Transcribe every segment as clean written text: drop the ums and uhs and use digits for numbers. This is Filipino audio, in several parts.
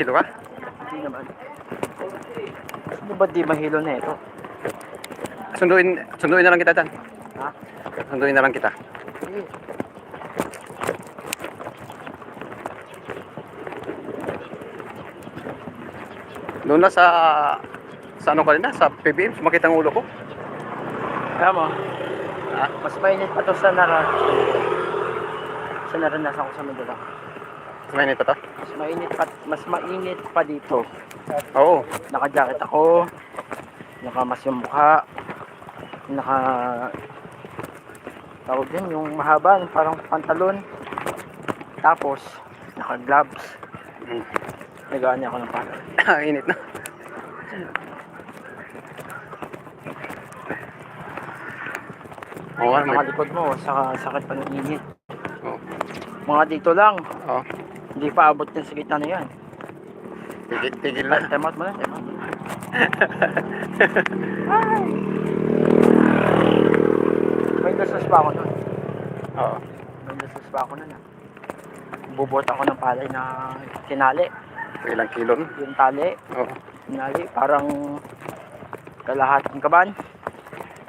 Hilo ka? Hindi naman. Ano ba di mahilo na ito? Sunduin na lang kita dyan. Ha? Sunduin na lang kita. Hindi. Doon na sa ano ka rin na, sa PBM, sumakit ang ulo ko. Kaya mo, Ha? mas mainit pa to sa naranasan ko sa Manila. Mainit pa to? Mas mainit pa dito. Oo. Naka-jacket ako, nakamas yung mukha, naka tawag din yung mahaba, yung parang pantalon, tapos naka-gloves. Nag-aani ako ng pala. Ang init na. Oo, Mga likod mo, sa sakit pa ng init. Oo. Mga dito lang, Oo. hindi pa abot yan sa gitna na yan. Tigil na. Time out mo na, time out. Ay! May gasos pa ako nun. Oo. May gasos pa ako nun. Bubot ako ng palay na tinali. Ilang kilo na. Yung tali, Oo. tinali, parang kalahating kaban.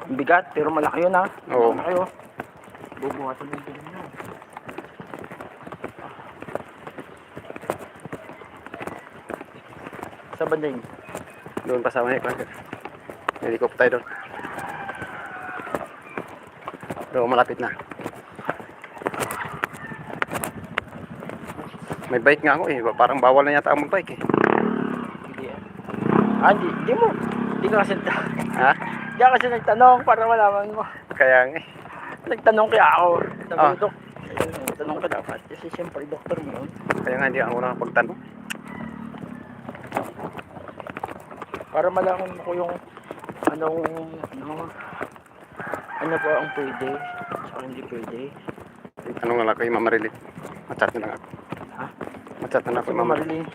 Ang bigat, pero malaki yun ha. Oo. Malaki yun. Bubuhatan yung bilhin mo. Sa banda yun. Doon pa sa may helicopter doon. Pero malapit na. May bike nga ako eh. Parang bawal na yata ang bike eh. Hindi yan. Hindi mo. Hindi ka kasi, Ha? hindi ka kasi nagtanong para malaman mo. Kaya nga eh. Nagtanong kaya ako. Sabi Ah. ko, Dok, nagtanong ka dapat. Kasi siyempre, doktor mo yun. Kaya nga hindi ako nakapagtanong. Para malaman mo ko yung ano po ang pwede, saka hindi pwede. Tanong na lang kay Mama Riley. Machat na lang ako. Ha? Machat na lang Kasi kay Mama. Marilyn,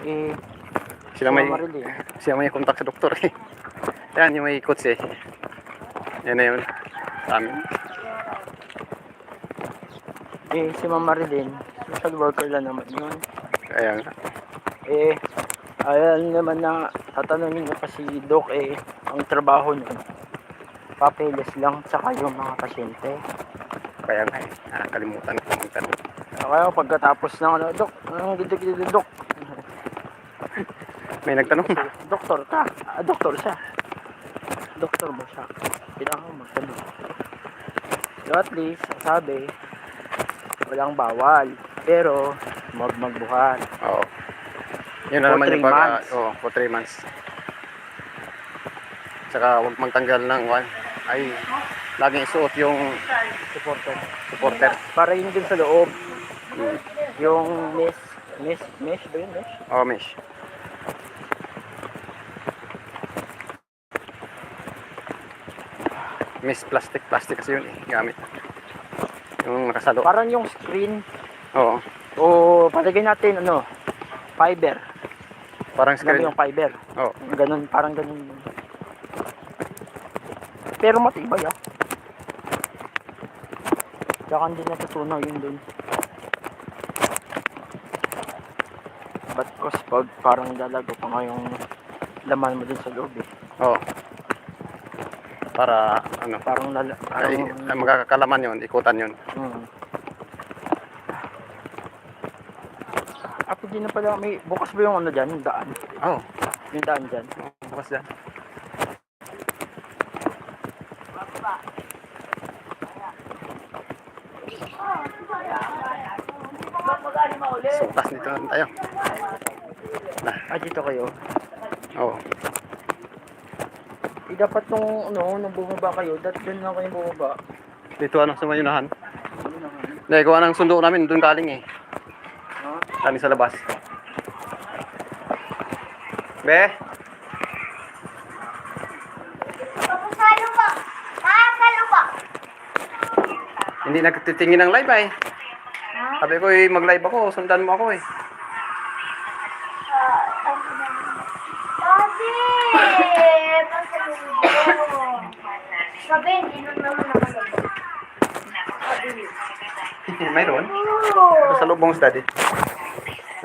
Sila may, Marilyn. siya may kontak sa doktor eh. Yan, yung may coach eh. Yan na yun. Sa amin. Si Mama Marilyn, social worker lang naman yun. Kaya nga. Ayan naman na tatanungin ko kasi Doc ang trabaho niya, papeles lang, saka yung mga pasyente. Kaya nga eh. Nakakalimutan ko magtanong. Kaya pagkatapos ng Doc, anong gito Doc? May nagtanong. Doktor ka? Doktor siya. Doktor ba siya? Kailangan magtanong. So at least, sabi, walang bawal. Pero, magbuhat. Oo. Yun na For naman 3 yung pag... months. Oo, for 3 months. Saka huwag magtanggal ng one. Ay, laging isuot yung supporter. Para yun din sa loob. Yung mesh ba yun, mesh? Oo, mesh. Mesh plastic kasi yun eh. Gamit. Yung nakasalo. Parang yung screen, Oo. o palagay natin, fiber. Parang Ganun screen. yung fiber. Oo. Ganun, parang ganun. Pero matibay Tsaka hindi natutunaw yun dun. But cause pag parang lalago pa nga yung laman mo dun sa loob eh. Oo. Para ano. Parang Ay, magkakalaman yun. Ikutan yun. Di na pala may bukas ba yung dyan, yung daan? Oo. Yung daan dyan. Bukas dyan. So, tas dito na tayo. Dito kayo. Oo. Dapat nung bumaba kayo, dun lang kayo bumaba. Dito sa mayunahan. Dahil gawa ng sundo namin, doon galing eh. Galing sa labas. Be? Hindi nagtitingin ng live ay. Sabi ko mag-live ako, sundan mo ako eh. Sabi, hindi naman nakasabi. Mayroon? Sa loob mong study.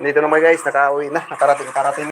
Dito naman guys, nakauwi na. Nakarating